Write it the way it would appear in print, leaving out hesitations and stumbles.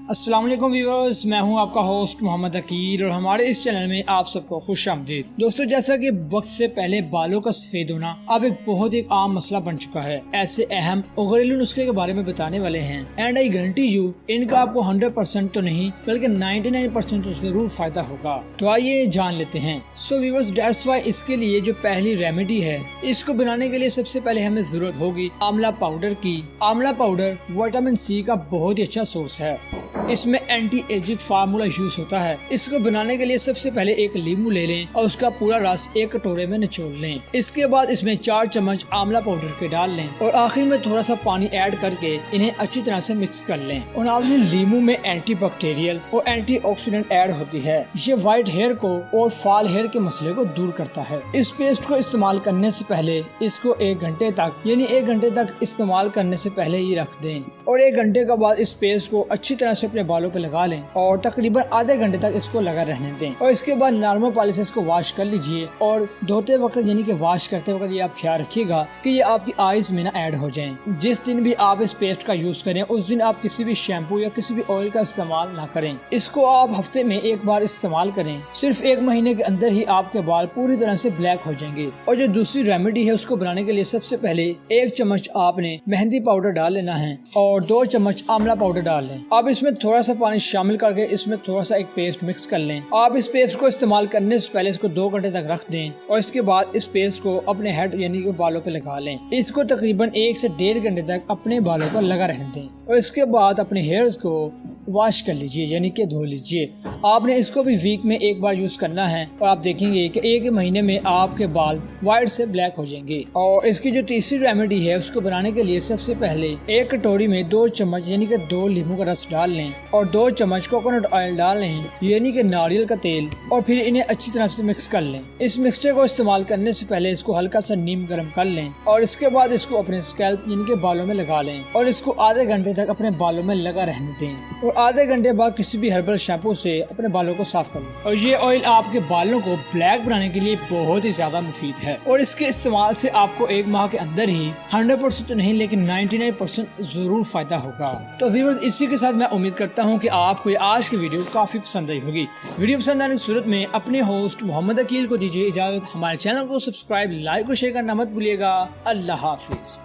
अस्सलाम वालेकुम व्यूअर्स, मैं हूं आपका होस्ट मोहम्मद अकील और हमारे इस चैनल में आप सबको खुशामदीद। दोस्तों, जैसा कि वक्त से पहले बालों का सफेद होना अब एक बहुत ही आम मसला बन चुका है। ऐसे अहम और घरेलू नुस्खे के बारे में बताने वाले हैं एंड आई गारंटी यू इनका आपको 100% तो नहीं बल्कि 99% तो जरूर फायदा होगा। तो आइए जान लेते हैं। सो व्यूअर्स, दैट्स व्हाई इसके लिए जो पहली रेमेडी है, इसको बनाने के लिए सबसे पहले हमें जरूरत होगी आंवला पाउडर की। आंवला पाउडर विटामिन सी का बहुत ही अच्छा सोर्स है। इसमें एंटी एजिंग फार्मूला यूज होता है। इसको बनाने के लिए सबसे पहले एक नींबू ले लें और उसका पूरा रस एक कटोरे में निचोड़ लें। इसके बाद इसमें 4 चम्मच आंवला पाउडर के डाल लें और आखिर में थोड़ा सा पानी ऐड करके इन्हें अच्छी तरह से मिक्स कर लें। और आपने नींबू में एंटी बैक्टीरियल और एंटीऑक्सीडेंट ऐड होती है। ये व्हाइट हेयर को और फाल हेयर के मसले को दूर करता है। इस पेस्ट को इस्तेमाल करने से पहले इसको 1 घंटे तक यानी 1 घंटे तक इस्तेमाल करने से पहले ही रख दें और 1 घंटे के बाद इस पेस्ट को अच्छी तरह से अपने बालों पे लगा लें और तकरीबन आधे घंटे तक इसको लगा रहने दें। और इसके बाद नॉर्मल पानी से इसको वॉश कर लीजिए और धोते वक्त यानी कि वॉश करते वक्त ये आप ख्याल रखिएगा कि ये आपकी आईज में ना ऐड हो जाएं। जिस दिन भी आप इस पेस्ट का यूज करें उस दिन आप किसी भी शैम्पू या किसी भी ऑयल का इस्तेमाल ना करें। इसको आप हफ्ते में 1 बार इस्तेमाल करें। सिर्फ 1 महीने के अंदर ही आपके बाल पूरी तरह से ब्लैक हो जाएंगे। और जो दूसरी रेमेडी है उसको बनाने के लिए सबसे पहले 1 चम्मच आपने मेहंदी पाउडर डाल लेना है और 2 चम्मच आंवला पाउडर डाल लें। अब इसमें थोड़ा सा पानी शामिल करके इसमें थोड़ा सा एक पेस्ट मिक्स कर लें। आप इस पेस्ट को इस्तेमाल करने से पहले इसको 2 घंटे तक रख दें और इसके बाद इस पेस्ट को अपने हेड यानी कि बालों पे लगा लें। इसको तकरीबन 1 से 1.5 घंटे तक अपने बालों पर लगा रहने दें और इसके बाद अपने हेयर्स को वॉश कर लीजिए यानी कि धो लीजिए। आपने इसको भी वीक में 1 बार यूज करना है और आप देखेंगे कि 1 महीने में आपके बाल व्हाइट से ब्लैक हो जाएंगे। और इसकी जो तीसरी रेमेडी है उसको बनाने के लिए सबसे पहले 1 कटोरी में 2 चम्मच यानी कि 2 नींबू का रस डाल लें और 2 चम्मच कोकोनट ऑयल डाल लें यानी कि नारियल का तेल और फिर इन्हें अच्छी तरह से मिक्स कर लें। इस मिक्सचर को इस्तेमाल करने से पहले इसको हल्का सा नीम गर्म कर लें और इसके बाद इसको अपने स्कैल्प यानी कि बालों में लगा लें और इसको आधे घंटे तक अपने बालों में लगा रहने दें और आधे घंटे बाद किसी भी हर्बल शैम्पू से अपने बालों को साफ कर लें। और ये ऑयल आपके बालों को ब्लैक बनाने के लिए बहुत ही ज्यादा मुफीद है और इसके इस्तेमाल से आपको 1 माह के अंदर ही 100% तो नहीं लेकिन 99% जरूर फायदा होगा। तो व्यूअर्स, इसी के साथ मैं उम्मीद करता हूँ कि आपको आज की वीडियो काफी पसंद आई होगी। वीडियो पसंद आने की सूरत में अपने होस्ट मोहम्मद अकील को दीजिए इजाजत। हमारे चैनल को सब्सक्राइब, लाइक और शेयर करना मत भूलिएगा। अल्लाह हाफिज।